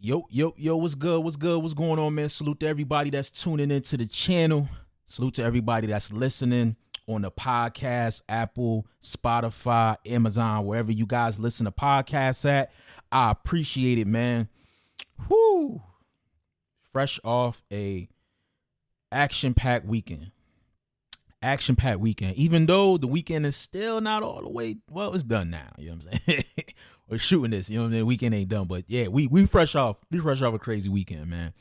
Yo, what's good? What's good? What's going on, man? Salute to everybody that's tuning into the channel. Salute to everybody that's listening on the podcast, Apple, Spotify, Amazon, wherever you guys listen to podcasts at. I appreciate it, man. Whoo! Fresh off a action-packed weekend. Action-packed weekend. Even though the weekend is still not all the way, well, it's done now. You know what I'm saying? We're shooting this, you know what I mean? Weekend ain't done, but yeah, we fresh off a crazy weekend, man.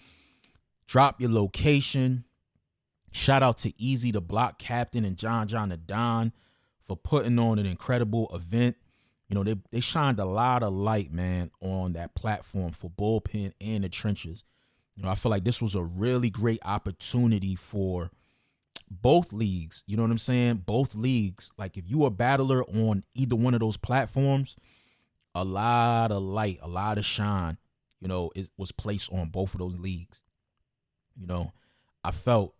Drop your location. Shout out to Eazy, the block captain, and John the Don for putting on an incredible event. You know, they shined a lot of light, man, on that platform for bullpen and the trenches. You know, I feel like this was a really great opportunity for both leagues. You know what I'm saying? Both leagues. Like, if you a battler on either one of those platforms, a lot of light, a lot of shine, you know, it was placed on both of those leagues. You know, I felt,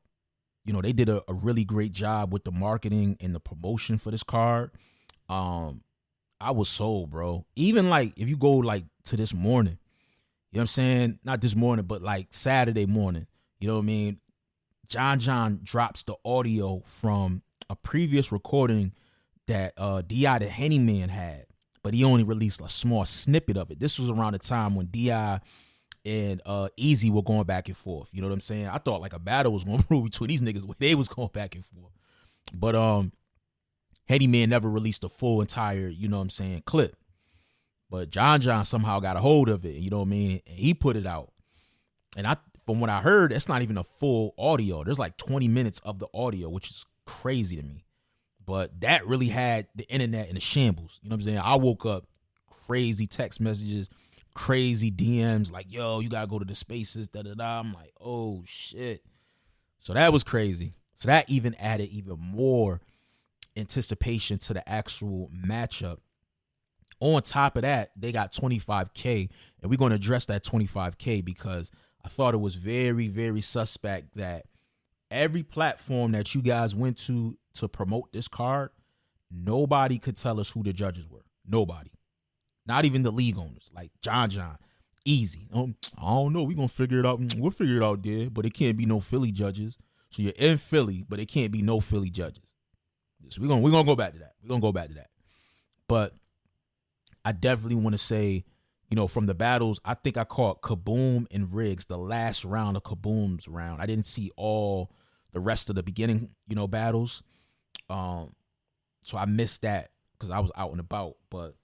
you know, they did a really great job with the marketing and the promotion for this card. I was sold, bro. Even like if you go like to this morning, you know what I'm saying? Not this morning, but like Saturday morning, you know what I mean? John drops the audio from a previous recording that D.I. the Hitman had, but he only released a small snippet of it. This was around the time when D.I. and Eazy were going back and forth. You know what I'm saying? I thought like a battle was going to brew between these niggas when they was going back and forth. But Hitman never released a full entire, you know what I'm saying, clip. But John somehow got a hold of it, you know what I mean? And he put it out. And from what I heard, it's not even a full audio. There's like 20 minutes of the audio, which is crazy to me. But that really had the internet in a shambles. You know what I'm saying? I woke up, crazy text messages, crazy DMs, like, yo, you got to go to the spaces, da-da-da. I'm like, oh, shit. So that was crazy. So that even added even more anticipation to the actual matchup. On top of that, they got 25K, and we're going to address that 25K because I thought it was very, very suspect that every platform that you guys went to promote this card, nobody could tell us who the judges were. Nobody. Not even the league owners, like John, Eazy. I don't know. We're going to figure it out. We'll figure it out there, but it can't be no Philly judges. So you're in Philly, but it can't be no Philly judges. So we're gonna go back to that. We're going to go back to that. But I definitely want to say, you know, from the battles, I think I caught Kaboom and Riggs, the last round of Kaboom's round. I didn't see all the rest of the beginning, you know, battles. So I missed that because I was out and about. But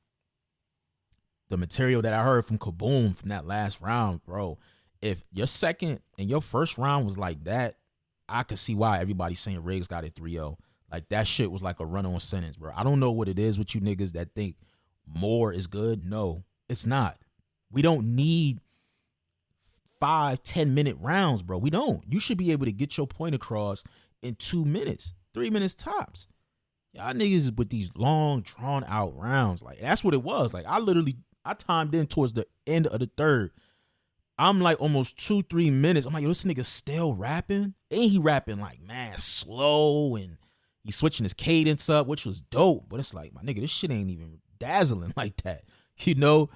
the material that I heard from Kaboom from that last round, bro, if your second and your first round was like that, I could see why everybody's saying Riggs got it 3-0. Like, that shit was like a run-on sentence, bro. I don't know what it is with you niggas that think more is good. No, it's not. We don't need 5-10 minute rounds, bro. We don't. You should be able to get your point across in 2 minutes, 3 minutes tops. Y'all niggas with these long, drawn out rounds. Like, that's what it was. Like, I timed in towards the end of the third. I'm like almost 2-3 minutes. I'm like, yo, this nigga still rapping? Ain't he rapping like, man, slow, and he's switching his cadence up, which was dope. But it's like, my nigga, this shit ain't even dazzling like that, you know?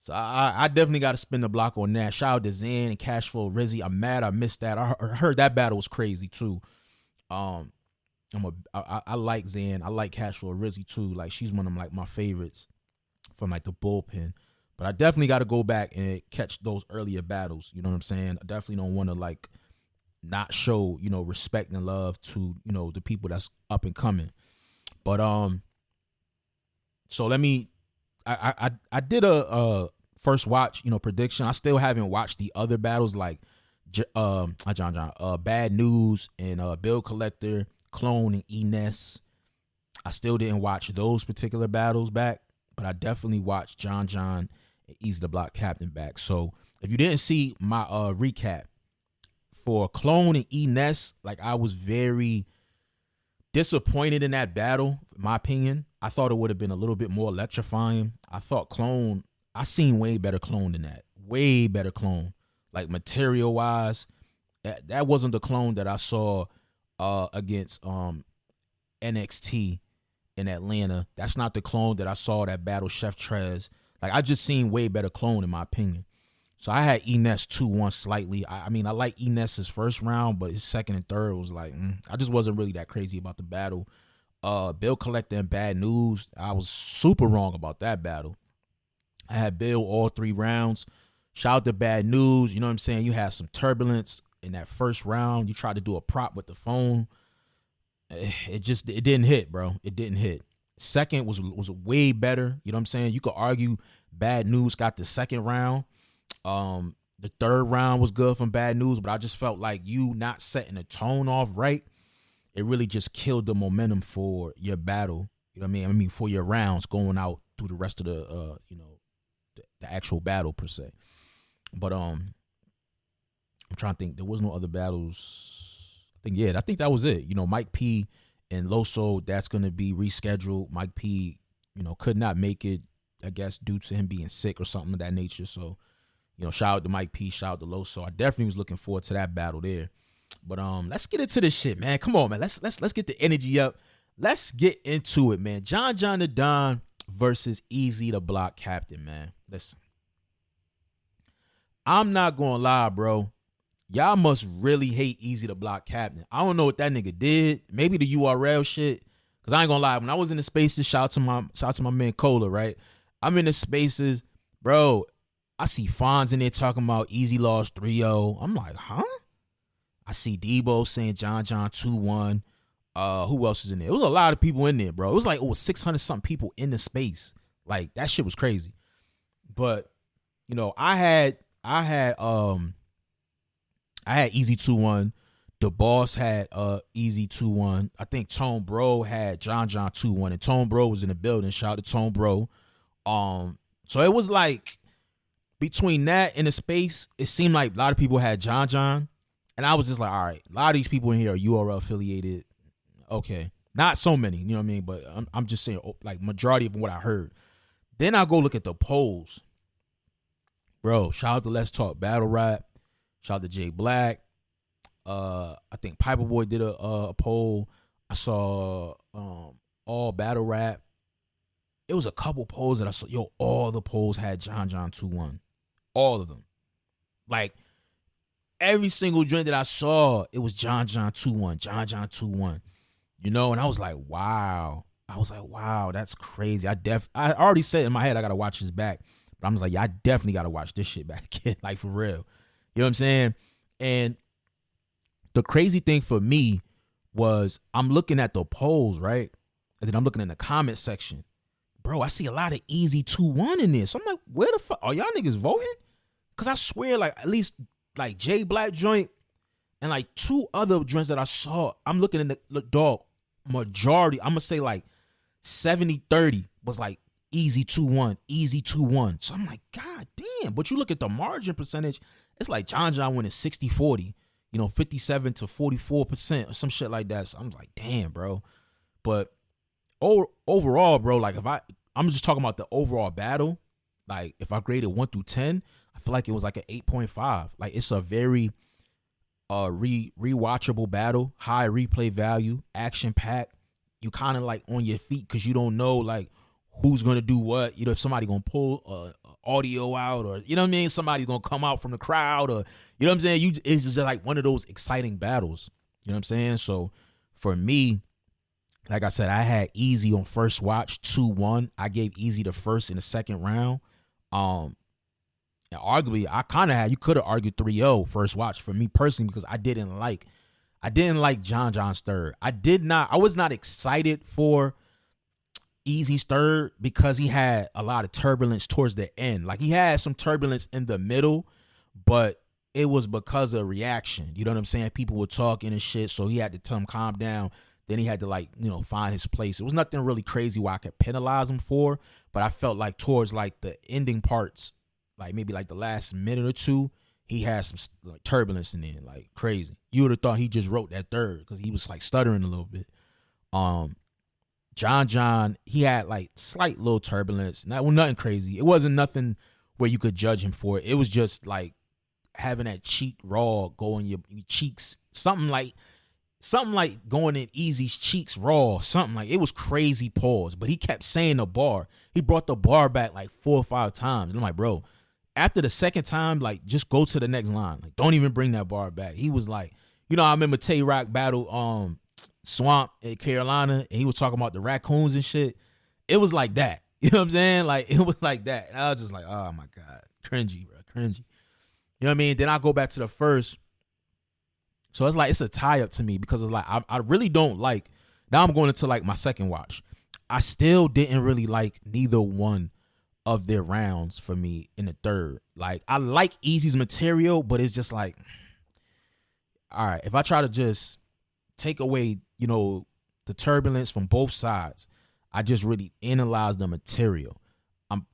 So I definitely got to spin the block on that. Shout out to Zan and Cashflow Rizzy. I'm mad I missed that. I heard that battle was crazy too. I like Zan. I like Cashflow Rizzy too. Like, she's one of like my favorites from like the bullpen. But I definitely got to go back and catch those earlier battles. You know what I'm saying? I definitely don't want to like not show, you know, respect and love to, you know, the people that's up and coming. But so let me. I did a first watch, you know, prediction. I still haven't watched the other battles like Bad News and Bill Collector, Clone, and Enes. I still didn't watch those particular battles back, but I definitely watched John and Eazy the Block Captain back. So if you didn't see my recap for Clone and Enes, like, I was very disappointed in that battle, in my opinion. I thought it would have been a little bit more electrifying. I thought Clone, I seen way better Clone than that. Way better Clone. Like, material wise, that wasn't the Clone that I saw against NXT in Atlanta. That's not the Clone that I saw that battle Chef Trez. Like, I just seen way better Clone in my opinion. So I had Eazy 2-1 slightly. I mean, I like Eazy's first round, but his second and third was like, I just wasn't really that crazy about the battle. Bill Collector and Bad News, I was super wrong about that battle. I had Bill all 3 rounds. Shout out to Bad News. You know what I'm saying? You had some turbulence in that first round. You tried to do a prop with the phone. It didn't hit, bro. It didn't hit. Second was way better. You know what I'm saying? You could argue Bad News got the second round. The third round was good from Bad News, but I just felt like you not setting the tone off right. It really just killed the momentum for your battle. You know what I mean? For your rounds going out through the rest of the the actual battle per se. But I'm trying to think. There was no other battles. I think that was it. You know, Mike P and Loso, that's gonna be rescheduled. Mike P, could not make it, I guess, due to him being sick or something of that nature. So, shout out to Mike P, shout out to Loso. I definitely was looking forward to that battle there. But let's get into this shit, man. Come on, man. Let's get the energy up. Let's get into it, man. John the Don versus Eazy the Block Captain, man. Listen. I'm not gonna lie, bro. Y'all must really hate Eazy the Block Captain. I don't know what that nigga did. Maybe the URL shit. Cause I ain't gonna lie. When I was in the spaces, shout out to my man Cola, right? I'm in the spaces, bro. I see Fonz in there talking about Eazy lost 3-0. I'm like, huh? I see Debo saying John 2-1. Who else is in there? It was a lot of people in there, bro. It was like over 600 something people in the space. Like that shit was crazy. But I had Eazy 2-1. The Boss had Eazy 2-1. I think Tone Bro had John 2-1, and Tone Bro was in the building. Shout out to Tone Bro. So it was like between that and the space, it seemed like a lot of people had John. And I was just like, all right, a lot of these people in here are URL affiliated. Okay. Not so many, you know what I mean? But I'm just saying, like, majority of what I heard. Then I go look at the polls. Bro, shout out to Let's Talk Battle Rap. Shout out to Jay Black. I think Piper Boy did a poll. I saw All Battle Rap. It was a couple polls that I saw. Yo, all the polls had John 2-1. All of them. Like, every single joint that I saw, it was John 2-1. John 2-1. And I was like, wow. That's crazy. I already said in my head I gotta watch this back. But I'm just like, yeah, I definitely gotta watch this shit back again. Like, for real. You know what I'm saying? And the crazy thing for me was I'm looking at the polls, right? And then I'm looking in the comment section. Bro, I see a lot of Eazy 2-1 in this. So I'm like, where the fuck are y'all niggas voting? Cause I swear, like, at least like Jay Black joint and like 2 other joints that I saw, I'm looking in the dog majority. I'm gonna say like 70-30 was like Eazy 2-1, Eazy 2-1. So I'm like, God damn. But you look at the margin percentage, it's like John winning 60-40, 57 to 44% or some shit like that. So I'm just like, damn, bro. But overall, bro, like I'm just talking about the overall battle. Like if I graded 1 through 10, I feel like it was like an 8.5. Like it's a very rewatchable battle, high replay value, action packed. You kind of like on your feet because you don't know like who's gonna do what. If somebody gonna pull audio out, or you know what I mean, somebody's gonna come out from the crowd, or you know what I'm saying. It's just like one of those exciting battles. You know what I'm saying? So for me, like I said, I had Eazy on first watch 2-1. I gave Eazy the first and the second round. And arguably, you could have argued 3-0 first watch for me personally, because I didn't like John's third. I was not excited for Eazy's third because he had a lot of turbulence towards the end. Like he had some turbulence in the middle, but it was because of reaction. You know what I'm saying? People were talking and shit, so he had to tell him calm down. Then he had to find his place. It was nothing really crazy where I could penalize him for, but I felt like towards like the ending parts, like maybe like the last minute or two, he had some like turbulence in there, like crazy. You would have thought he just wrote that third because he was like stuttering a little bit. John, he had like slight little turbulence. Nothing crazy. It wasn't nothing where you could judge him for it. It was just like having that cheek raw go in your cheeks. Something like going in Eazy's cheeks raw. Something like it was crazy pause. But he kept saying the bar. He brought the bar back like 4 or 5 times. And I'm like, bro, after the second time, like, just go to the next line. Like, don't even bring that bar back. He was like, you know, I remember Tay Rock battle Swamp in Carolina, and he was talking about the raccoons and shit. It was like that. You know what I'm saying? Like, it was like that. And I was just like, oh my God. Cringy, bro. Cringy. You know what I mean? Then I go back to the first. So it's like, it's a tie-up to me because it's like, I really don't like, now I'm going into like my second watch. I still didn't really like neither one of their rounds for me in the third. Like, I like Eazy's material, but it's just like, all right, if I try to just take away, you know, the turbulence from both sides, I just really analyze the material. I'm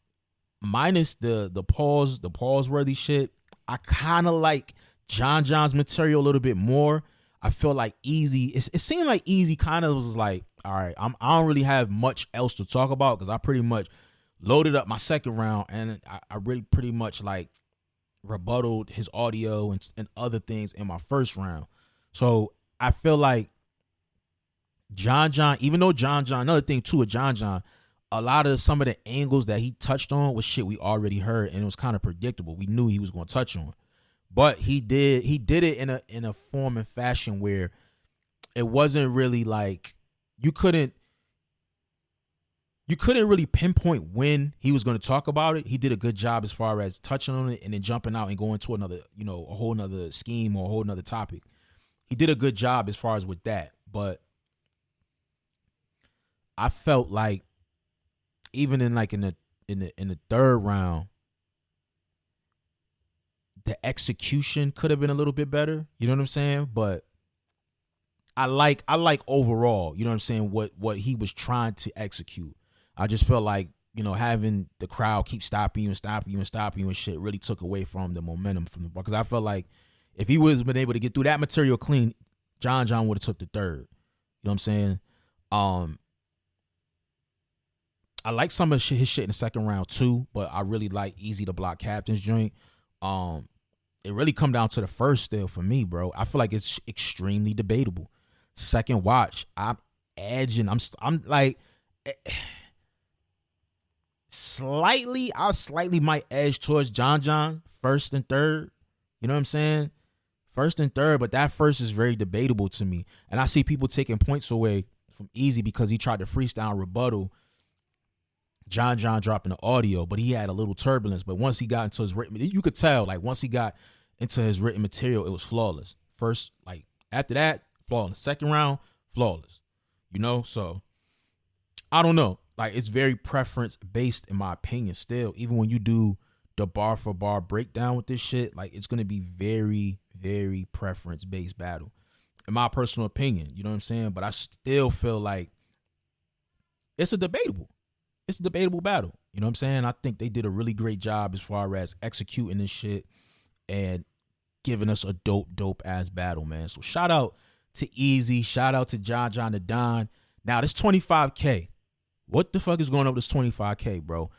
minus the pause worthy shit. I kind of like John's material a little bit more. I feel like Eazy, it seemed like Eazy kind of was like, all right, I don't really have much else to talk about because I pretty much loaded up my second round and I really pretty much like rebutted his audio and other things in my first round. So I feel like John, even though John, another thing too with John, a lot of some of the angles that he touched on was shit we already heard, and it was kind of predictable. We knew he was going to touch on, but he did it in a form and fashion where it wasn't really like you couldn't really pinpoint when he was going to talk about it. He did a good job as far as touching on it and then jumping out and going to another, you know, a whole nother scheme or a whole nother topic. He did a good job as far as with that, but I felt like even in the third round, the execution could have been a little bit better. You know what I'm saying? But I like overall, you know what I'm saying, what he was trying to execute. I just felt like, you know, having the crowd keep stopping you and shit really took away from the momentum from the bar. Because I felt like if he was been able to get through that material clean, John would have took the third. You know what I'm saying? I like some of his shit in the second round too, but I really like Eazy the Block Captain's joint. It really come down to the first still for me, bro. I feel like it's extremely debatable. Second watch, I'm edging. I'm like I slightly might edge towards John first and third. You know what I'm saying? First and third, but that first is very debatable to me. And I see people taking points away from Eazy because he tried to freestyle rebuttal John dropping the audio, but he had a little turbulence. But once he got into his written, you could tell, like, once he got into his written material, it was flawless. First, like, after that, flawless. Second round, flawless. You know, so I don't know. Like, it's very preference based in my opinion still. Even when you do the bar for bar breakdown with this shit, like, it's going to be very, very preference based battle in my personal opinion. You know what I'm saying? But I still feel like it's a debatable battle. You know what I'm saying? I think they did a really great job as far as executing this shit and giving us a dope ass battle, man. So shout out to Eazy. Shout out to John the Don. Now, this 25K. What the fuck is going on with this 25K, bro?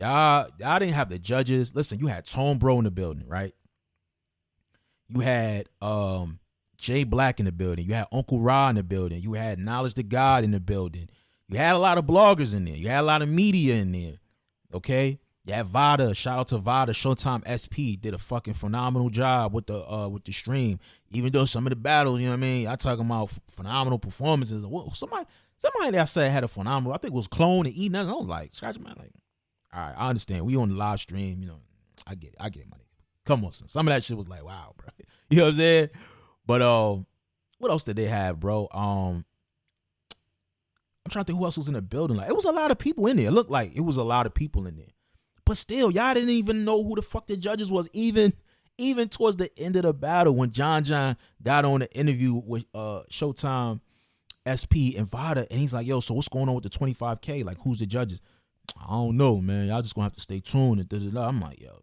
Y'all didn't have the judges. Listen, you had Tone Bro in the building, right? You had Jay Black in the building. You had Uncle Ra in the building. You had Knowledge to God in the building. You had a lot of bloggers in there. You had a lot of media in there. Okay? You had Vada. Shout out to Vada. Showtime SP did a fucking phenomenal job with the stream. Even though some of the battles, you know what I mean? I talking about phenomenal performances. Somebody that said had a phenomenal, I think it was Clone and Eden. I was like, scratch my like, all right, I understand. We on the live stream, you know. I get it, my nigga. Come on, son. Some of that shit was like, wow, bro. You know what I'm saying? But what else did they have, bro? I'm trying to think who else was in the building. Like, it was a lot of people in there. It looked like it was a lot of people in there. But still, y'all didn't even know who the fuck the judges was. Even towards the end of the battle, when John got on the interview with Showtime SP and Vada, and he's like, yo, so what's going on with the 25K? Like, who's the judges? I don't know, man. Y'all just gonna have to stay tuned. And I'm like, yo,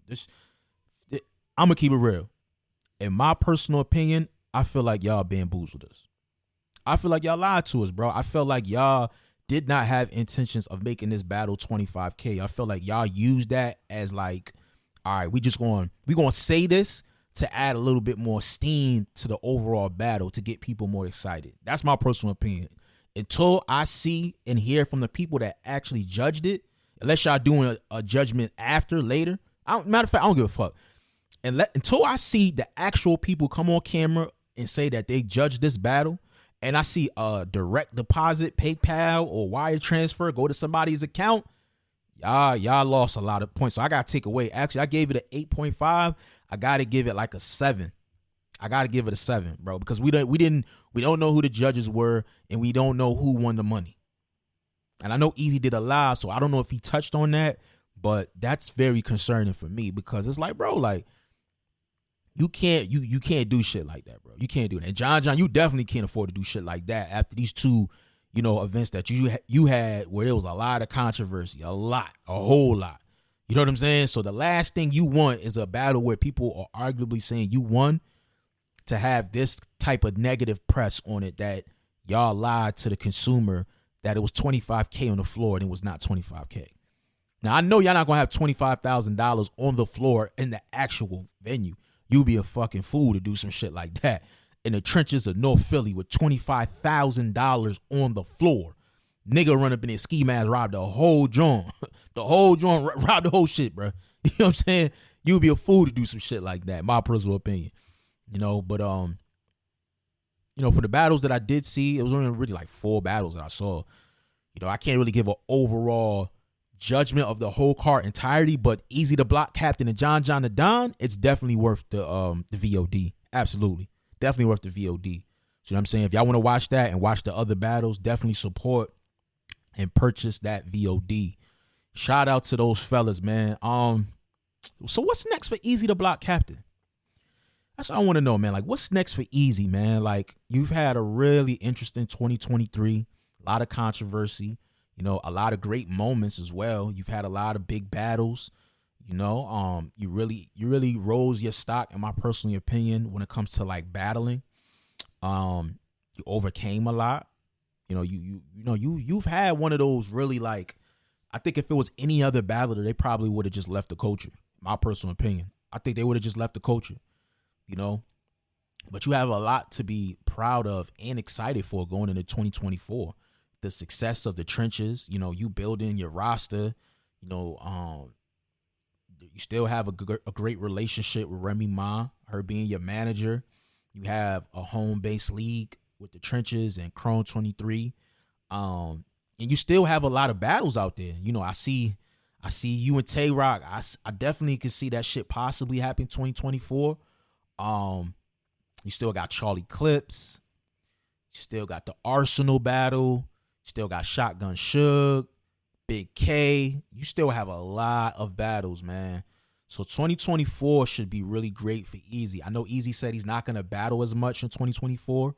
I'm gonna keep it real. In my personal opinion, I feel like y'all bamboozled us. I feel like y'all lied to us, bro. I feel like y'all did not have intentions of making this battle 25K. I feel like y'all used that as like, all right, we gonna say this to add a little bit more steam to the overall battle to get people more excited. That's my personal opinion. Until I see and hear from the people that actually judged it, unless y'all doing a judgment later, Matter of fact, I don't give a fuck. Until I see the actual people come on camera and say that they judge this battle, and I see a direct deposit, PayPal or wire transfer go to somebody's account, y'all lost a lot of points. So I gotta take away. Actually, I gave it an 8.5. I gotta give it like a 7. I gotta give it a 7, bro, because we don't know who the judges were, and we don't know who won the money. And I know Eazy did a live, so I don't know if he touched on that, but that's very concerning for me, because it's like, bro, like, you can't do shit like that, bro. You can't do that. And John, you definitely can't afford to do shit like that after these two, events that you had where there was a lot of controversy, a whole lot. You know what I'm saying? So the last thing you want is a battle where people are arguably saying you won, to have this type of negative press on it, that y'all lied to the consumer that it was $25K on the floor and it was not $25K. Now, I know y'all not going to have $25,000 on the floor in the actual venue. You'll be a fucking fool to do some shit like that in the trenches of North Philly with $25,000 on the floor. Nigga run up in his ski mask, rob the whole joint. Rob the whole shit, bro. You know what I'm saying? You'll be a fool to do some shit like that, my personal opinion. But for the battles that I did see, it was only really like 4 battles that I saw. I can't really give an overall judgment of the whole card entirety, but Eazy the Block Captain and John the Don, it's definitely worth the VOD. Absolutely. Definitely worth the VOD. You know what I'm saying? If y'all want to watch that and watch the other battles, definitely support and purchase that VOD. Shout out to those fellas, man. So what's next for Eazy the Block Captain? That's what I want to know, man. Like, what's next for Eazy, man? Like, you've had a really interesting 2023, a lot of controversy, a lot of great moments as well. You've had a lot of big battles, you really rose your stock, in my personal opinion, when it comes to like battling. You overcame a lot. You've had one of those really, like, I think if it was any other battler, they probably would have just left the culture. My personal opinion. I think they would have just left the culture. But you have a lot to be proud of and excited for going into 2024. The success of the trenches, you building your roster, you still have a great relationship with Remy Ma, her being your manager. You have a home-based league with the trenches and Chrome 23. And you still have a lot of battles out there. I see you and Tay Rock. I definitely could see that shit possibly happen 2024. You still got Charlie Clips. You still got the Arsenal battle. You still got Shotgun Suge, Big K. You still have a lot of battles, man. So 2024 should be really great for Eazy. I know Eazy said he's not going to battle as much in 2024.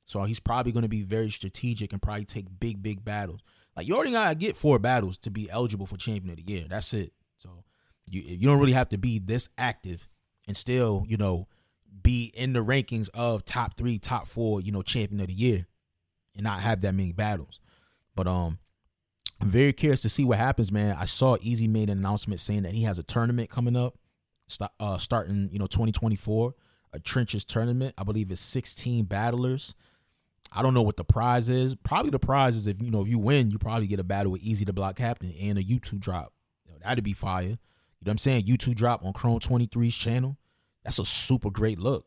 So he's probably going to be very strategic and probably take big battles. Like, you already got to get 4 battles to be eligible for Champion of the Year. That's it. So you don't really have to be this active and still, be in the rankings of top 3, top 4, Champion of the Year, and not have that many battles. But I'm very curious to see what happens, man. I saw Eazy made an announcement saying that he has a tournament coming up, starting 2024, a trenches tournament. I believe it's 16 battlers. I don't know what the prize is. Probably the prize is if you win, you probably get a battle with Eazy the Block Captain and a YouTube drop. That'd be fire. You know what I'm saying? YouTube drop on Chrome 23's channel. That's a super great look,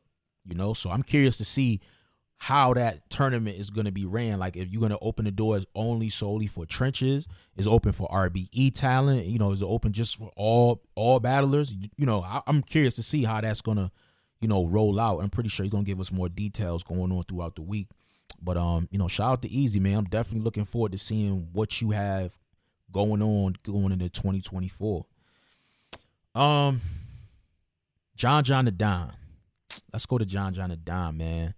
So I'm curious to see how that tournament is going to be ran. Like, if you're going to open the doors solely for trenches, is open for RBE talent, is it open just for all battlers? I'm curious to see how that's going to, roll out. I'm pretty sure he's going to give us more details going on throughout the week. But, shout out to Eazy, man. I'm definitely looking forward to seeing what you have going into 2024. John the Don. Let's go to John the Don, man.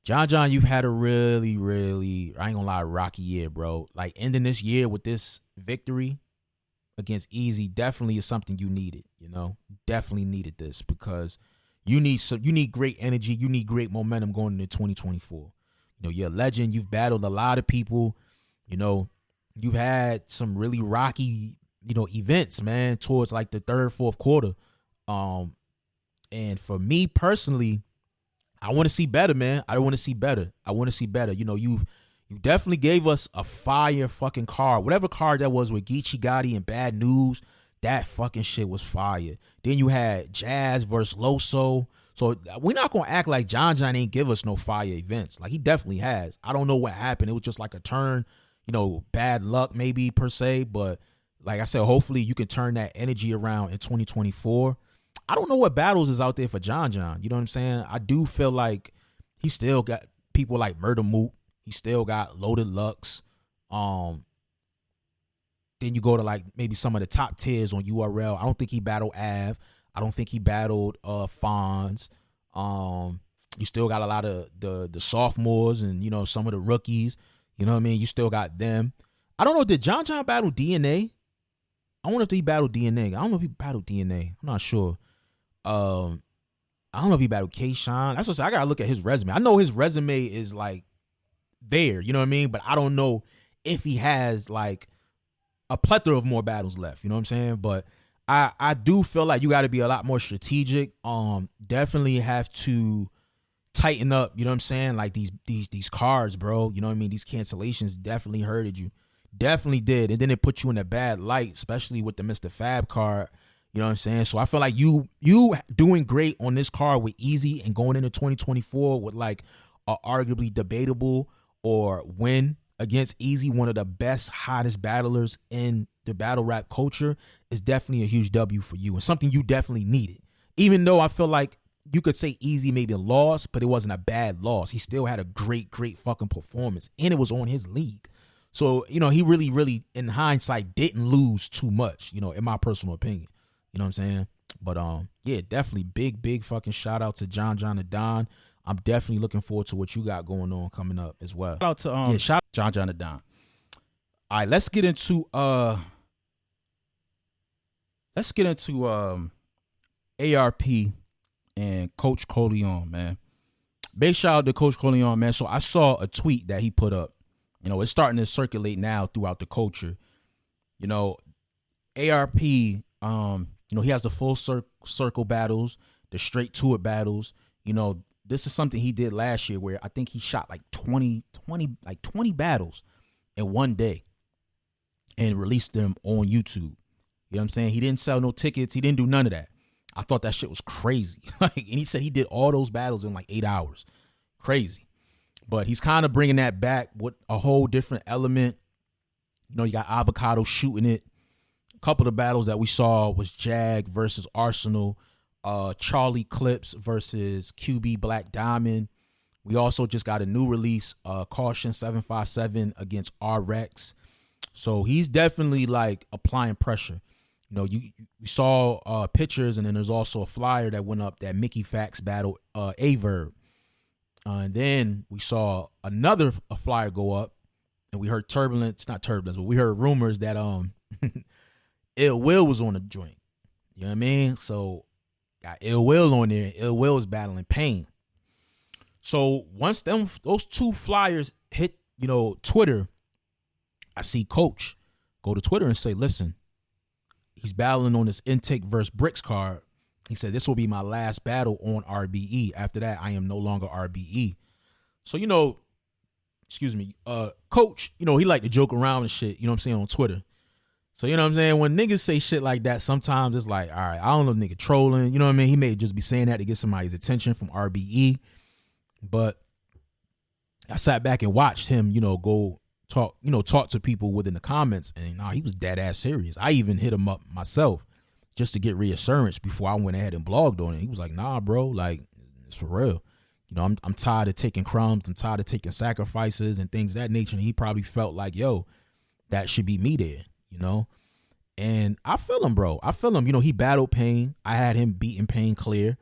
John, you've had a really, really, I ain't gonna lie, rocky year, bro. Like, ending this year with this victory against Eazy definitely is something you needed, Definitely needed this, because you need great energy, you need great momentum going into 2024. You're a legend, you've battled a lot of people, you've had some really rocky, events, man, towards like the 3rd, 4th quarter. And for me personally, I want to see better, man. I want to see better. You definitely gave us a fire fucking card. Whatever card that was with Geechee Gotti and Bad News, That fucking shit was fire. Then you had Jazz versus Loso. So we're not gonna act like John ain't give us no fire events. Like, he definitely has. I don't know what happened. It was just like a turn, bad luck maybe per se. But like I said, hopefully you can turn that energy around in 2024. I don't know what battles is out there for John. You know what I'm saying? I do feel like he still got people like Murder Moot. He still got Loaded Lux. Then you go to like maybe some of the top tiers on URL. I don't think he battled Av. I don't think he battled Fonz. You still got a lot of the sophomores and some of the rookies. You know what I mean? You still got them. I don't know. Did John battle DNA? I wonder if he battled DNA. I don't know if he battled DNA. I'm not sure. I don't know if he battled K-Shine. That's what I gotta look at his resume. I know his resume is like there. You know what I mean? But I don't know if he has like a plethora of more battles left. You know what I'm saying? But I do feel like you got to be a lot more strategic. Definitely have to tighten up. You know what I'm saying? Like these cards, bro. You know what I mean? These cancellations definitely hurted you. Definitely did. And then it put you in a bad light, especially with the Mr. Fab card. You know what I'm saying? So I feel like you doing great on this card with Eazy and going into 2024 with like a arguably debatable or win against Eazy, one of the best, hottest battlers in the battle rap culture, is definitely a huge W for you and something you definitely needed. Even though I feel like you could say Eazy maybe lost, but it wasn't a bad loss. He still had a great fucking performance, and it was on his league. So, he really, really, in hindsight, didn't lose too much, in my personal opinion. You know what I'm saying? But, yeah, definitely big fucking shout out to John the Don. I'm definitely looking forward to what you got going on coming up as well. Shout out to shout out John the Don. All right, let's get into ARP and Coach Coleon, man. Big shout out to Coach Coleon, man. So I saw a tweet that he put up. It's starting to circulate now throughout the culture. ARP, he has the full circle battles, the straight to it battles. This is something he did last year where I think he shot like 20 battles in one day and released them on YouTube. You know what I'm saying? He didn't sell no tickets. He didn't do none of that. I thought that shit was crazy. And he said he did all those battles in like 8 hours. Crazy. But he's kind of bringing that back with a whole different element. You got Avocado shooting it. A couple of the battles that we saw was Jag versus Arsenal. Charlie Clips versus QB Black Diamond. We also just got a new release, Caution 757 against RX. So he's definitely like applying pressure. You saw pictures, and then there's also a flyer that went up that Mickey Fax battled Averb. And then we saw another flyer go up, and we heard but we heard rumors that Ill Will was on the joint. You know what I mean? So got Ill Will on there. Ill Will is battling Pain. So once those two flyers hit, Twitter, I see Coach go to Twitter and say, listen, he's battling on this Intake versus Bricks card. He said, this will be my last battle on RBE. After that, I am no longer RBE. So, Coach, he like to joke around and shit, you know what I'm saying, on Twitter. So, you know what I'm saying? When niggas say shit like that, sometimes it's like, all right, I don't know if nigga trolling. You know what I mean? He may just be saying that to get somebody's attention from RBE. But I sat back and watched him, go talk to people within the comments. And he was dead ass serious. I even hit him up myself just to get reassurance before I went ahead and blogged on it. He was like, nah, bro, like, it's for real. I'm tired of taking crumbs. I'm tired of taking sacrifices and things of that nature. And he probably felt like, yo, that should be me there. And I feel him, bro. I feel him. He battled Pain. I had him beating Pain clear.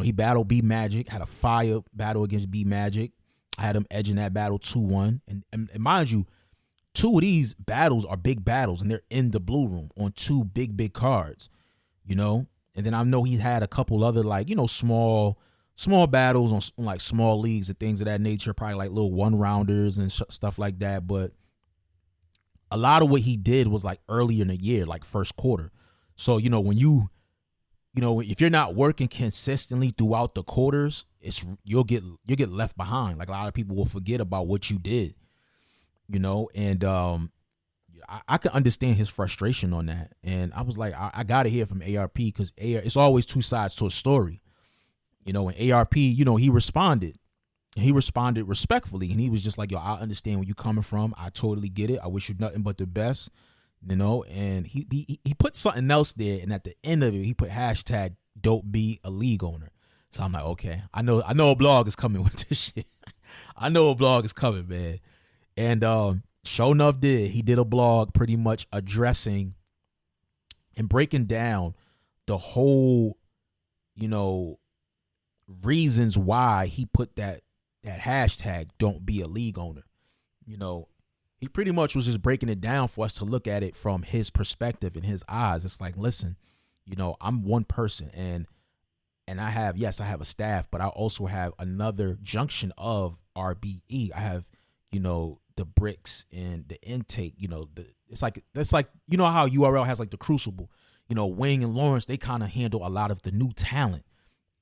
He battled B Magic, had a fire battle against B Magic. I had him edging that battle 2-1. And mind you, two of these battles are big battles, and they're in the Blue Room on two big cards, And then I know he had a couple other like, small battles on like small leagues and things of that nature, probably like little one-rounders and stuff like that. But a lot of what he did was like earlier in the year, like first quarter. So, when if you're not working consistently throughout the quarters, you'll get left behind. Like a lot of people will forget about what you did, and I could understand his frustration on that. And I was like, I got to hear from ARP because it's always two sides to a story. You know, and ARP, you know, he responded. He responded respectfully. And he was just like, yo, I understand where you're coming from. I totally get it. I wish you nothing but the best, you know. And he put something else there. And at the end of it, he put hashtag don't be a league owner. So I'm like, okay, I know a blog is coming with this shit. I know a blog is coming, man. And sure enough, he did a blog pretty much addressing and breaking down the whole, you know, reasons why he put that hashtag don't be a league owner. You know, he pretty much was just breaking it down for us to look at it from his perspective and his eyes. It's like, listen, you know, I'm one person and I have a staff, but I also have another junction of RBE. I have, you know, the bricks and the intake, you know, it's like, you know how URL has like the crucible, you know, Wing and Lawrence, they kind of handle a lot of the new talent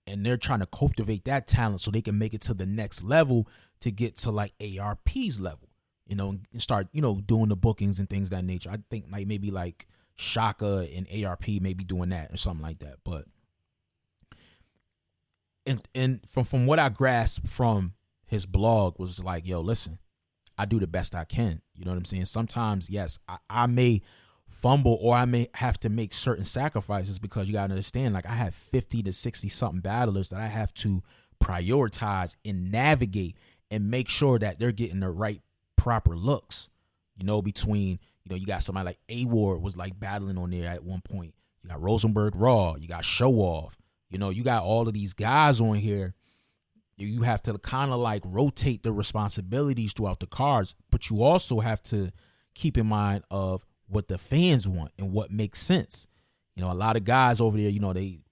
and they're trying to cultivate that talent so they can make it to the next level to get to like ARP's level, you know, and start, you know, doing the bookings and things of that nature. I think like maybe like Shaka and ARP may be doing that or something like that. But and from what I grasped from his blog was like, yo, listen, I do the best I can. You know what I'm saying? Sometimes, yes, I may fumble or I may have to make certain sacrifices because you got to understand, like I have 50 to 60 something battlers that I have to prioritize and navigate and make sure that they're getting the right proper looks, you know, between, you know, you got somebody like A-Ward was like battling on there at one point. You got Rosenberg Raw, you got Show Off, you know, you got all of these guys on here. You have to kind of like rotate the responsibilities throughout the cards, but you also have to keep in mind of what the fans want and what makes sense. You know, a lot of guys over there, they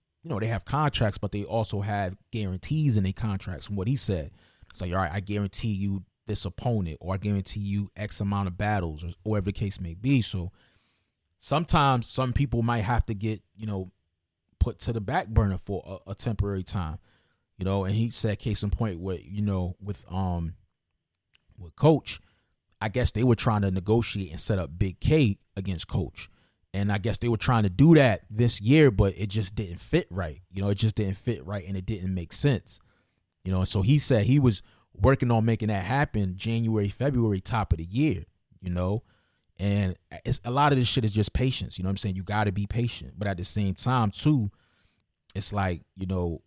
have contracts, but they also have guarantees in their contracts. From what he said, it's like, all right, I guarantee you this opponent, or I guarantee you X amount of battles, or whatever the case may be. So sometimes some people might have to get, you know, put to the back burner for a temporary time. You know, and he said, case in point, with Coach, I guess they were trying to negotiate and set up Big K against Coach. And I guess they were trying to do that this year, but it just didn't fit right. You know, it just didn't fit right and it didn't make sense. You know, and so he said he was working on making that happen January, February, top of the year, you know. And it's a lot of this shit is just patience. You know what I'm saying? You got to be patient. But at the same time, too, it's like, you know,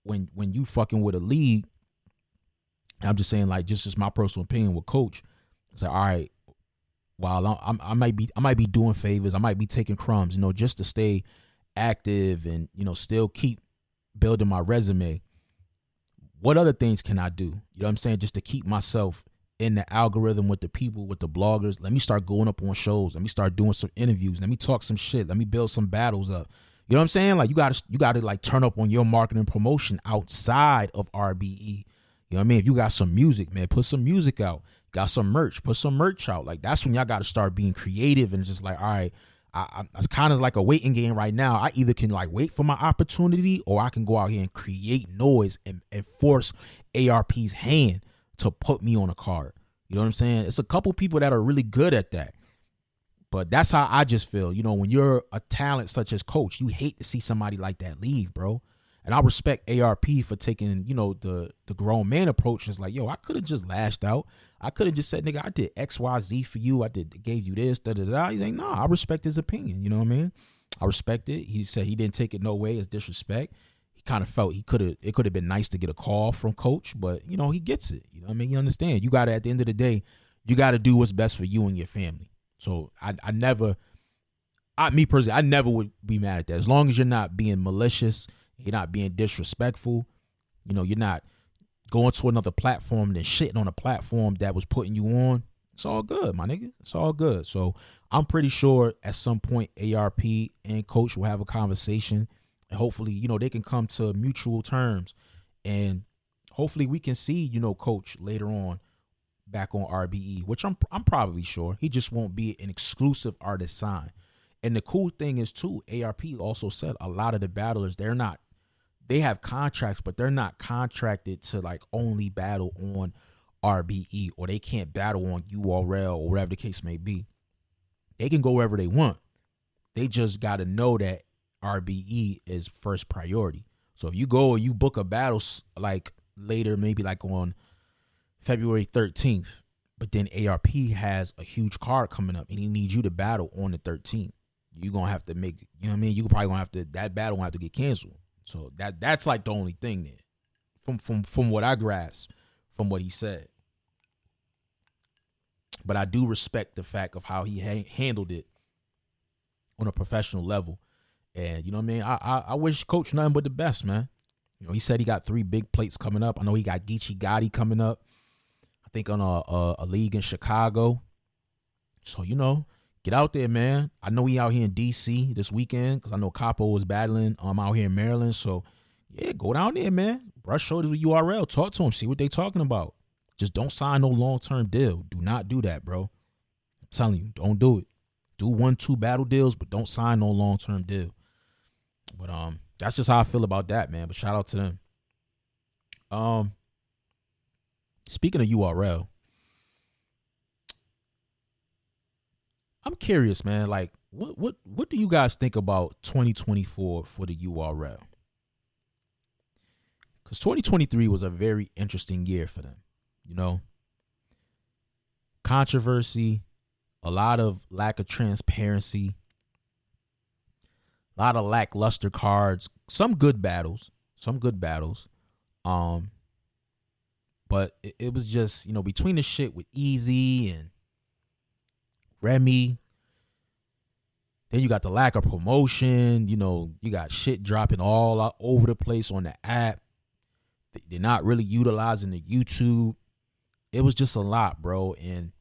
when you fucking with a league, I'm just saying, like, just my personal opinion with Coach, it's like, all right, while I might be doing favors, I might be taking crumbs, you know, just to stay active and, you know, still keep building my resume. What other things can I do? You know what I'm saying? Just to keep myself in the algorithm with the people, with the bloggers. Let me start going up on shows. Let me start doing some interviews. Let me talk some shit. Let me build some battles up. You know what I'm saying? Like, you gotta like turn up on your marketing and promotion outside of RBE. You know what I mean? If you got some music, man, put some music out. Got some merch, put some merch out. Like, that's when y'all got to start being creative and just like, all right, it's kind of like a waiting game right now. I either can like wait for my opportunity, or I can go out here and create noise and force ARP's hand to put me on a card. You know what I'm saying? It's a couple people that are really good at that. But that's how I just feel. You know, when you're a talent such as Coach, you hate to see somebody like that leave, bro. And I respect ARP for taking, you know, the grown man approach. It's like, yo, I could have just lashed out. I could have just said, nigga, I did X, Y, Z for you. Gave you this, da, da, da. He's like, no, I respect his opinion. You know what I mean? I respect it. He said he didn't take it no way as disrespect. He kind of felt it could have been nice to get a call from Coach, but, you know, he gets it. You know what I mean? You understand. You got to, at the end of the day, you got to do what's best for you and your family. So me personally, I never would be mad at that. As long as you're not being malicious, you're not being disrespectful, you know, you're not going to another platform and shitting on a platform that was putting you on, it's all good, my nigga. It's all good. So I'm pretty sure at some point ARP and Coach will have a conversation, and hopefully, you know, they can come to mutual terms, and hopefully we can see, you know, Coach later on back on RBE, which I'm probably sure he just won't be an exclusive artist sign. And the cool thing is too, ARP also said a lot of the battlers, they have contracts, but they're not contracted to like only battle on RBE, or they can't battle on URL or whatever the case may be. They can go wherever they want. They just got to know that RBE is first priority. So if you go and you book a battle like later, maybe like on February 13th, but then ARP has a huge card coming up and he needs you to battle on the 13th, you're going to have to make, you know what I mean? You probably going to have to, that battle going to have to get canceled. So that's like the only thing there from what I grasped from what he said. But I do respect the fact of how he handled it on a professional level. And you know what I mean? I wish Coach nothing but the best, man. You know, he said he got 3 big plates coming up. I know he got Geechee Gotti coming up. I think on a league in Chicago. So, you know, get out there, man. I know he out here in D.C. this weekend because I know Capo was battling out here in Maryland. So, yeah, go down there, man. Brush shoulders with URL. Talk to him. See what they talking about. Just don't sign no long-term deal. Do not do that, bro. I'm telling you, don't do it. Do 1-2 battle deals, but don't sign no long-term deal. But that's just how I feel about that, man. But shout out to them. Speaking of URL, I'm curious, man. Like, what do you guys think about 2024 for the URL? Because 2023 was a very interesting year for them. You know, controversy, a lot of lack of transparency, a lot of lackluster cards, some good battles. But it was just, you know, between the shit with Eazy and Remy, then you got the lack of promotion. You know, you got shit dropping all over the place on the app. They're not really utilizing the YouTube. It was just a lot, bro. And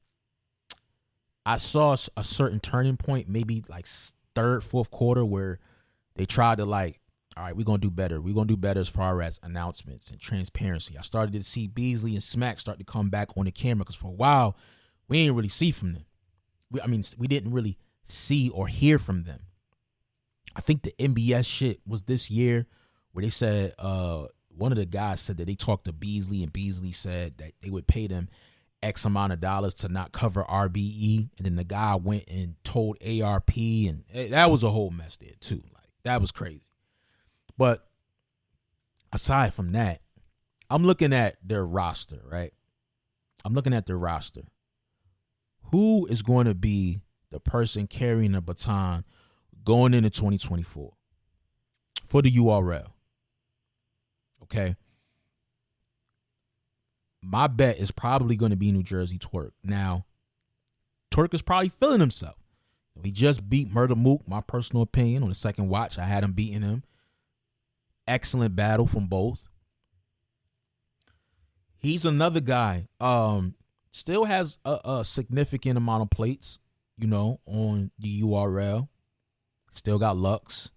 I saw a certain turning point, maybe like third, fourth quarter, where they tried to like, all right, we're going to do better. We're going to do better as far as announcements and transparency. I started to see Beasley and Smack start to come back on the camera because for a while, we didn't really see from them. We didn't really see or hear from them. I think the MBS shit was this year where they said, one of the guys said that they talked to Beasley and Beasley said that they would pay them X amount of dollars to not cover RBE. And then the guy went and told ARP and that was a whole mess there too. Like that was crazy. But aside from that, I'm looking at their roster, right? I'm looking at their roster. Who is going to be the person carrying the baton going into 2024 for the URL? Okay. My bet is probably going to be New Jersey Twerk. Now, Twerk is probably feeling himself. He just beat Murder Mook, my personal opinion. On the second watch, I had him beating him. Excellent battle from both. He's another guy. Still has a significant amount of plates, you know, on the URL. Still got Lux.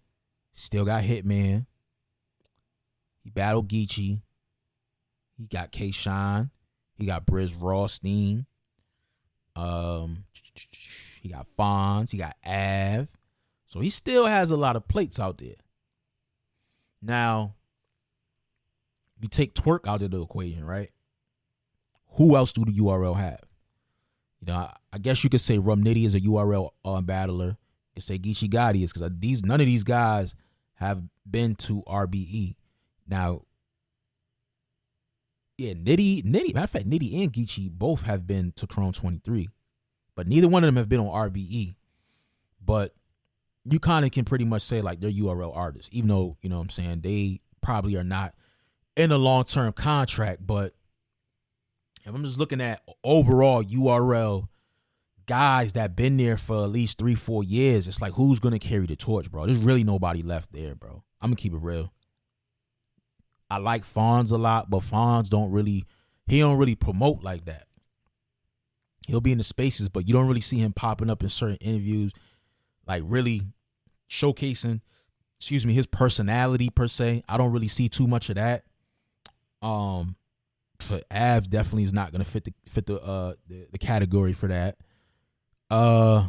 Still got Hitman. He battled Geechee. He got K-Shine. He got Briz Rawstein. He got Fonz. He got Av. So he still has a lot of plates out there. Now, if you take Twerk out of the equation, right? Who else do the URL have? You know, I guess you could say Rum Nitty is a URL battler. You could say Geechee Gotti is because none of these guys have been to RBE. Now, yeah, Nitty, matter of fact, Nitty and Geechee both have been to Chrome 23, but neither one of them have been on RBE. But you kind of can pretty much say like they're URL artists, even though, you know what I'm saying, they probably are not in a long-term contract. But if I'm just looking at overall URL guys that been there for at least 3-4 years, it's like, who's going to carry the torch, bro? There's really nobody left there, bro. I'm going to keep it real. I like Fonz a lot, but Fonz don't really promote like that. He'll be in the spaces, but you don't really see him popping up in certain interviews, like really showcasing, his personality per se. I don't really see too much of that. So Av definitely is not gonna fit the category for that. I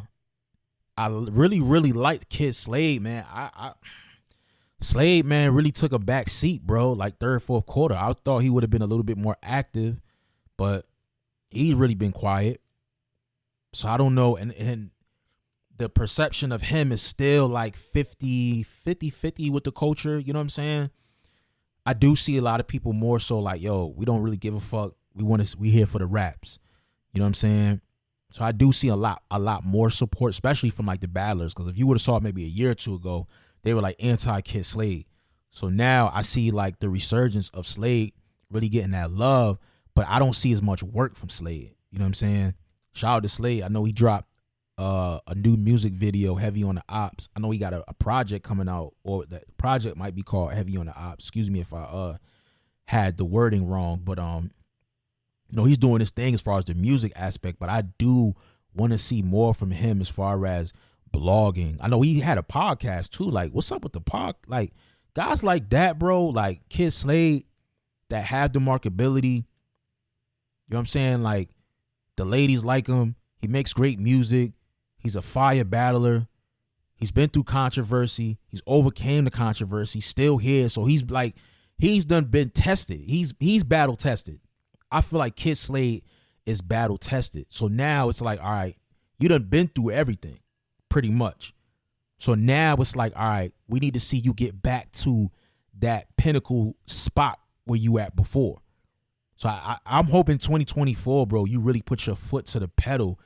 really liked Kid Slade, man. Slade, man, really took a back seat, bro. Like third, fourth quarter, I thought he would have been a little bit more active, but he's really been quiet. So I don't know. And the perception of him is still like 50 with the culture. You know what I'm saying? I do see a lot of people more so like, yo, we don't really give a fuck. We here for the raps. You know what I'm saying? So I do see a lot more support, especially from like the battlers. Because if you would have saw it maybe a year or two ago, they were like anti-Kid Slade. So now I see like the resurgence of Slade really getting that love, but I don't see as much work from Slade. You know what I'm saying? Shout out to Slade. I know he dropped a new music video, Heavy on the Ops. I know he got a project coming out, or that project might be called Heavy on the Ops. Excuse me if I had the wording wrong, but he's doing his thing as far as the music aspect, but I do want to see more from him as far as blogging. I know he had a podcast too. Like, what's up with the pod? Like, guys like that, bro, like Kid Slade, that have the marketability. You know what I'm saying? Like, the ladies like him. He makes great music. He's a fire battler. He's been through controversy. He's overcame the controversy. Still here. So he's been tested. He's battle tested. I feel like Kid Slade is battle tested. So now it's like, all right, you done been through everything, pretty much. So now it's like, all right, we need to see you get back to that pinnacle spot where you at before. So I'm hoping 2024, bro, you really put your foot to the pedal.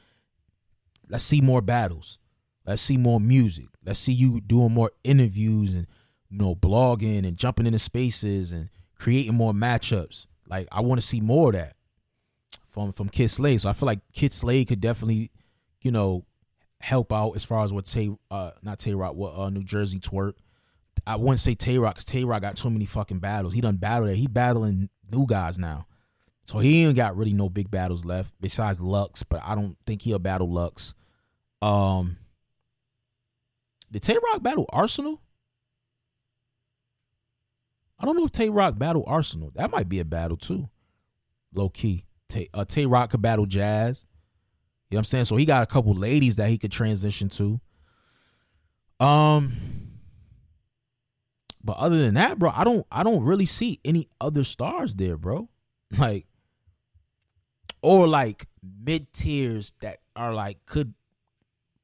Let's see more battles. Let's see more music. Let's see you doing more interviews and, blogging and jumping into spaces and creating more matchups. Like, I want to see more of that from Kid Slade. So I feel like Kid Slade could definitely, help out as far as what New Jersey Twerk. I wouldn't say Tay-Rock, because Tay-Rock got too many fucking battles. He done battled it. He battling new guys now. So he ain't got really no big battles left besides Lux, but I don't think he'll battle Lux. Did Tay-Rock battle Arsenal? I don't know if Tay-Rock battle Arsenal. That might be a battle too. Low key. Tay-Rock could battle Jazz. You know what I'm saying? So he got a couple ladies that he could transition to. But other than that, bro, I don't really see any other stars there, bro. Like, or like mid tiers that are like could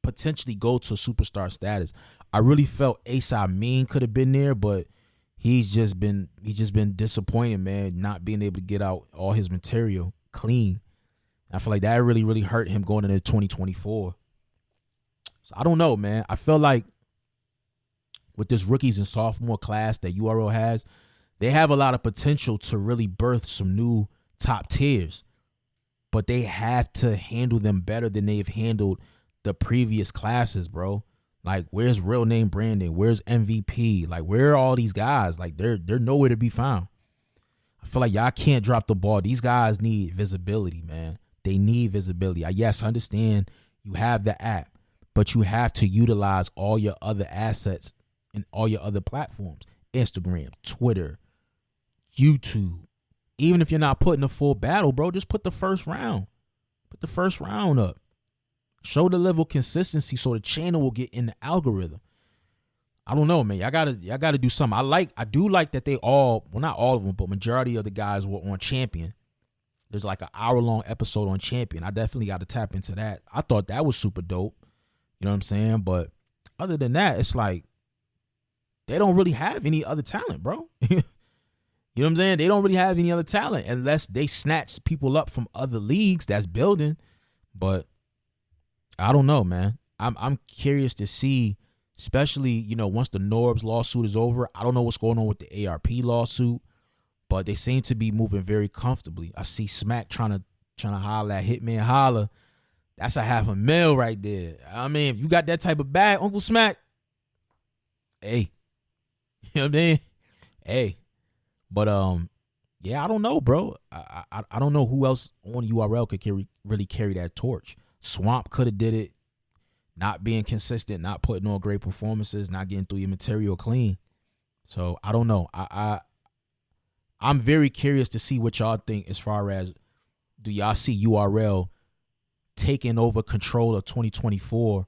potentially go to superstar status. I really felt A$AP Mean could have been there, but he's just been disappointed, man, not being able to get out all his material clean. I feel like that really, really hurt him going into 2024. So I don't know, man. I feel like with this rookies and sophomore class that URL has, they have a lot of potential to really birth some new top tiers, but they have to handle them better than they've handled the previous classes, bro. Like, where's Real Name Brandon? Where's MVP? Like, where are all these guys? Like, they're nowhere to be found. I feel like y'all can't drop the ball. These guys need visibility, man. They need visibility. Yes, I understand you have the app, but you have to utilize all your other assets and all your other platforms. Instagram, Twitter, YouTube. Even if you're not putting a full battle, bro, just put the first round. Put the first round up. Show the level of consistency so the channel will get in the algorithm. I don't know, man. Y'all gotta do something. I do like that they all, well, not all of them, but majority of the guys were on Champion. There's like an hour-long episode on Champion. I definitely got to tap into that. I thought that was super dope. You know what I'm saying? But other than that, it's like they don't really have any other talent, bro. You know what I'm saying? They don't really have any other talent unless they snatch people up from other leagues that's building. But I don't know, man. I'm curious to see, especially, once the Norbs lawsuit is over. I don't know what's going on with the ARP lawsuit, but they seem to be moving very comfortably. I see Smack trying to holla at Hitman. Holla. That's a $500,000 right there. I mean, if you got that type of bag, Uncle Smack, hey. You know what I mean? Hey. But yeah, I don't know, bro. I don't know who else on URL could really carry that torch. Swamp could have did it, not being consistent, not putting on great performances, not getting through your material clean. So I don't know. I'm very curious to see what y'all think as far as, do y'all see URL taking over control of 2024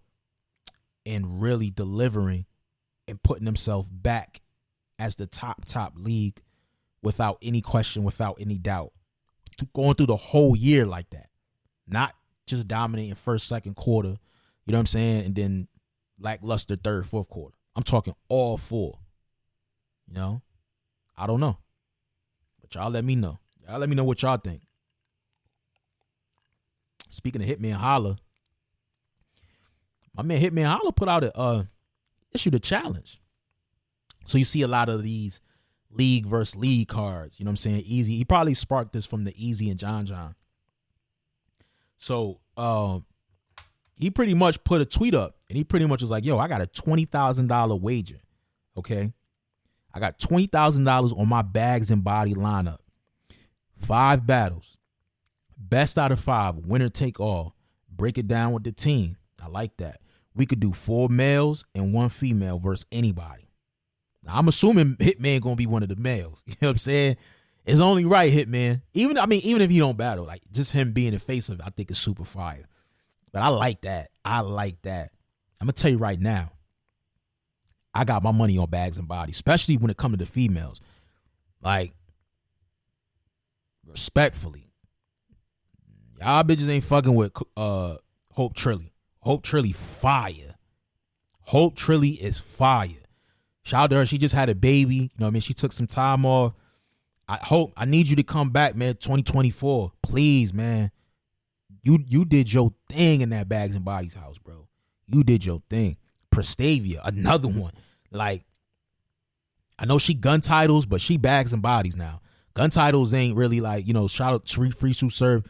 and really delivering and putting themselves back as the top league without any question, without any doubt, going through the whole year like that, not just dominating first, second quarter, you know what I'm saying, and then lackluster third, fourth quarter. I'm talking all four. You know, I don't know, but y'all let me know. Y'all let me know what y'all think. Speaking of Hitman Holla, my man Hitman Holla put out issued a challenge. So you see a lot of these league versus league cards. You know what I'm saying? Eazy. He probably sparked this from the Eazy and John. So he pretty much put a tweet up, and he pretty much was like, yo, I got a $20,000 wager. Okay. I got $20,000 on my bags and body lineup. 5 battles. Best out of 5. Winner take all. Break it down with the team. I like that. We could do 4 males and 1 female versus anybody. Now, I'm assuming Hitman gonna be one of the males. You know what I'm saying? It's only right, Hitman. Even if he don't battle, like just him being the face of it, I think is super fire. But I like that. I'm gonna tell you right now, I got my money on bags and bodies, especially when it comes to the females. Like, respectfully, y'all bitches ain't fucking with Hope Trilly. Hope Trilly fire. Hope Trilly is fire. Shout out to her. She just had a baby. You know what I mean? She took some time off. I need you to come back, man. 2024. Please, man. You did your thing in that Bags and Bodies house, bro. You did your thing. Prestavia, another one. Like, I know she gun titles, but she Bags and Bodies now. Gun titles ain't really like, you know, shout out to Free Suit Serve.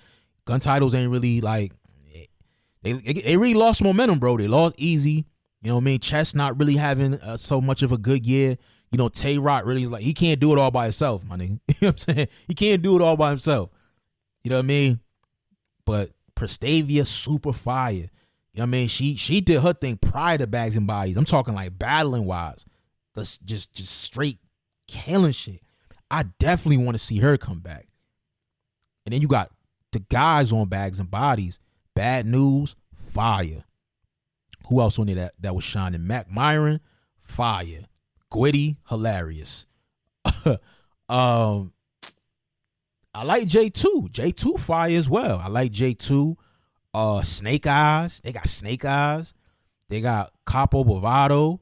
Gun titles ain't really like, they really lost momentum, bro. They lost Eazy. You know what I mean? Chess not really having so much of a good year. You know, Tay Rock really is like, he can't do it all by himself, my nigga. You know what I'm saying? He can't do it all by himself. You know what I mean? But Prestavia, super fire. You know what I mean? She did her thing prior to Bags and Bodies. I'm talking like battling wise. Just straight killing shit. I definitely want to see her come back. And then you got the guys on Bags and Bodies. Bad News, fire. Who else on there that was shining? Mac Myron, fire. Gwitty, hilarious. I like J2. J2 fire as well. I like J2. Snake Eyes. They got Snake Eyes. They got Capo Bovado.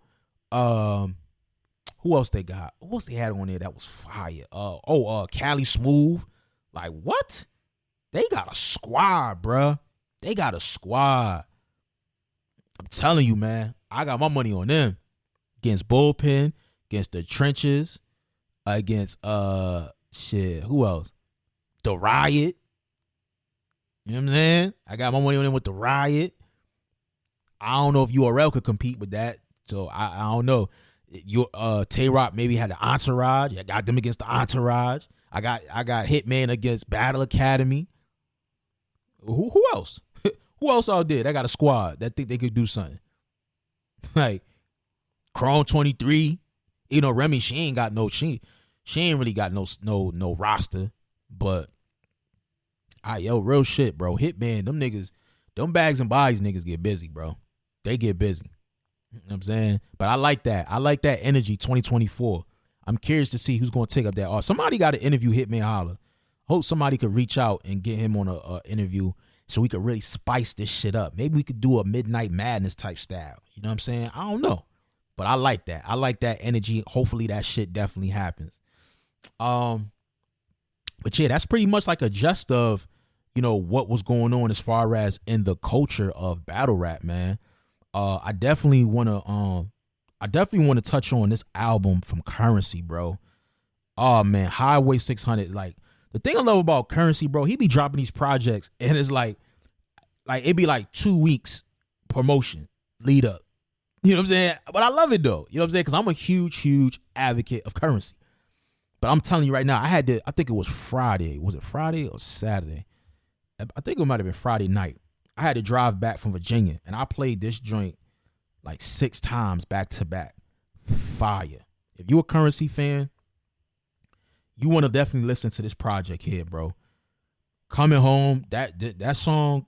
Who else they got? Who else they had on there that was fire? Cali Smooth. Like, what? They got a squad, bruh. They got a squad. I'm telling you, man. I got my money on them. Against Bullpen, against the Trenches, against who else? The Riot. You know what I'm saying? I got my money on them with the Riot. I don't know if URL could compete with that. So I don't know. Tay Rock maybe had the Entourage. I got them against the Entourage. I got Hitman against Battle Academy. Who else? Who else out there? They got a squad that think they could do something. Like Chrome 23. You know, Remy, she ain't really got no roster. But real shit, bro. Hitman, them niggas, them Bags and Bodies niggas get busy, bro. They get busy. You know what I'm saying? But I like that. I like that energy 2024. I'm curious to see who's going to take up that. Somebody got to interview Hitman Holla. Hope somebody could reach out and get him on a interview so we could really spice this shit up. Maybe we could do a Midnight Madness type style. You know what I'm saying? I don't know. But I like that. I like that energy. Hopefully that shit definitely happens. But yeah, that's pretty much like a gist of, you know, what was going on as far as in the culture of battle rap, man. I definitely want to touch on this album from Currency, bro. Oh man, Highway 600. Like, the thing I love about Currency, bro, he be dropping these projects and it's like it'd be like 2 weeks promotion lead up. You know what I'm saying? But I love it though. You know what I'm saying? Because I'm a huge advocate of Currency. But I'm telling you right now, I think it was Friday. Was it Friday or Saturday? I think it might have been Friday night. I had to drive back from Virginia and I played this joint like 6 times back to back. Fire. If you a Currency fan, you want to definitely listen to this project here, bro. Coming Home, that song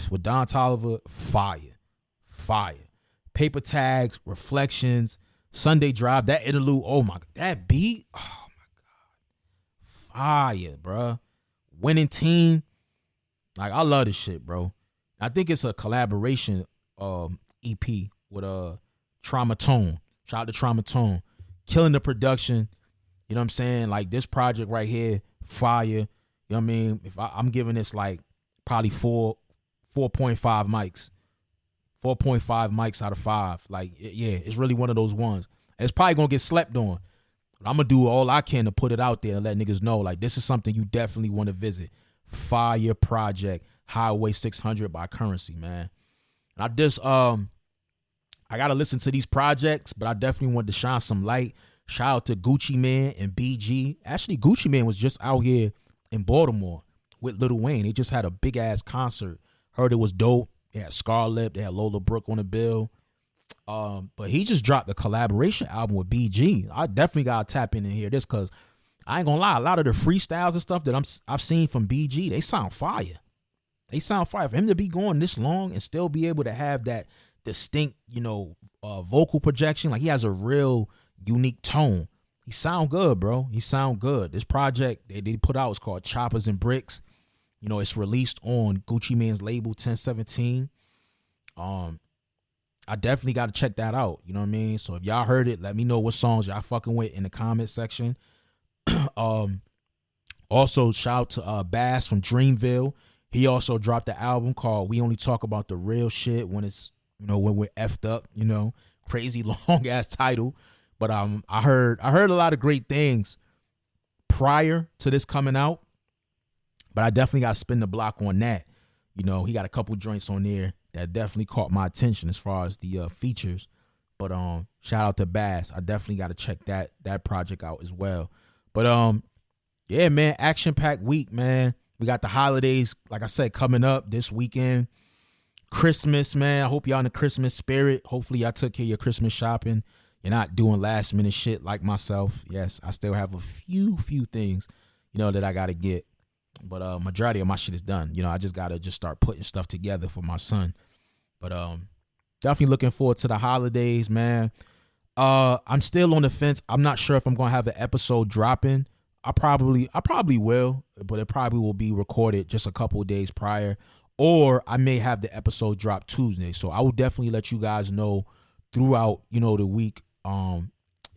with Don Toliver, fire. Paper Tags, Reflections, Sunday Drive, that interlude, oh my God, that beat, oh my God, fire, bro. Winning Team, like, I love this shit, bro. I think it's a collaboration EP with Trauma Tone. Shout out to Trauma Tone. Killing the production. You know what I'm saying? Like this project right here, fire. You know what I mean? If I'm giving this like probably 4.5 mics. 4.5 mics out of 5. Like, yeah, it's really one of those ones. And it's probably going to get slept on. But I'm going to do all I can to put it out there and let niggas know, like, this is something you definitely want to visit. Fire project, Highway 600 by Currency, man. And I just, I got to listen to these projects, but I definitely wanted to shine some light. Shout out to Gucci Mane and BG. Actually, Gucci Mane was just out here in Baltimore with Lil Wayne. They just had a big-ass concert. Heard it was dope. They had Scarlett. They had Lola Brooke on the bill. But he just dropped a collaboration album with BG. I definitely got to tap in and hear this because I ain't going to lie. A lot of the freestyles and stuff that I've seen from BG, they sound fire. They sound fire. For him to be going this long and still be able to have that distinct, vocal projection, like he has a real unique tone. He sound good, bro. He sound good. This project they put out is called Choppers and Bricks. It's released on Gucci Mane's label 1017. I definitely got to check that out. You know what I mean? So if y'all heard it, let me know what songs y'all fucking with in the comment section. Also, shout out to Bass from Dreamville. He also dropped the album called We Only Talk About the Real Shit when it's, when we're effed up, crazy long ass title. But I heard a lot of great things prior to this coming out. But I definitely got to spin the block on that. He got a couple joints on there that definitely caught my attention as far as the features. But shout out to Bass. I definitely got to check that project out as well. But yeah, man, action-packed week, man. We got the holidays, like I said, coming up this weekend. Christmas, man. I hope y'all in the Christmas spirit. Hopefully y'all took care of your Christmas shopping. You're not doing last minute shit like myself. Yes, I still have a few things, that I got to get. But majority of my shit is done. I just got to start putting stuff together for my son. But definitely looking forward to the holidays, man. I'm still on the fence. I'm not sure if I'm going to have an episode dropping. I probably will, but it probably will be recorded just a couple of days prior. Or I may have the episode drop Tuesday. So I will definitely let you guys know throughout, the week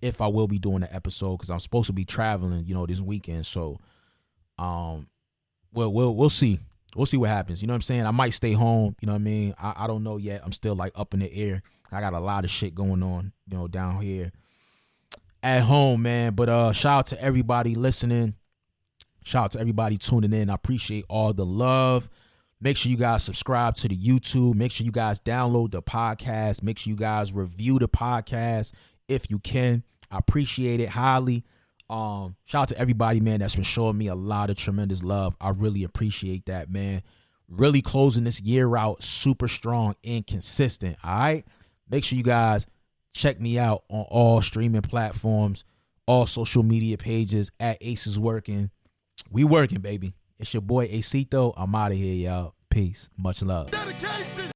if I will be doing the episode because I'm supposed to be traveling, this weekend. So we'll see. We'll see what happens. You know what I'm saying? I might stay home. You know what I mean? I don't know yet. I'm still like up in the air. I got a lot of shit going on, down here at home, man. But shout out to everybody listening. Shout out to everybody tuning in. I appreciate all the love. Make sure you guys subscribe to the YouTube. Make sure you guys download the podcast. Make sure you guys review the podcast if you can. I appreciate it highly. Shout out to everybody, man, that's been showing me a lot of tremendous love. I really appreciate that, man. Really closing this year out super strong and consistent, all right? Make sure you guys check me out on all streaming platforms, all social media pages at Ace is Working. We working, baby. It's your boy Acito. I'm out of here, y'all. Peace. Much love. Dedication.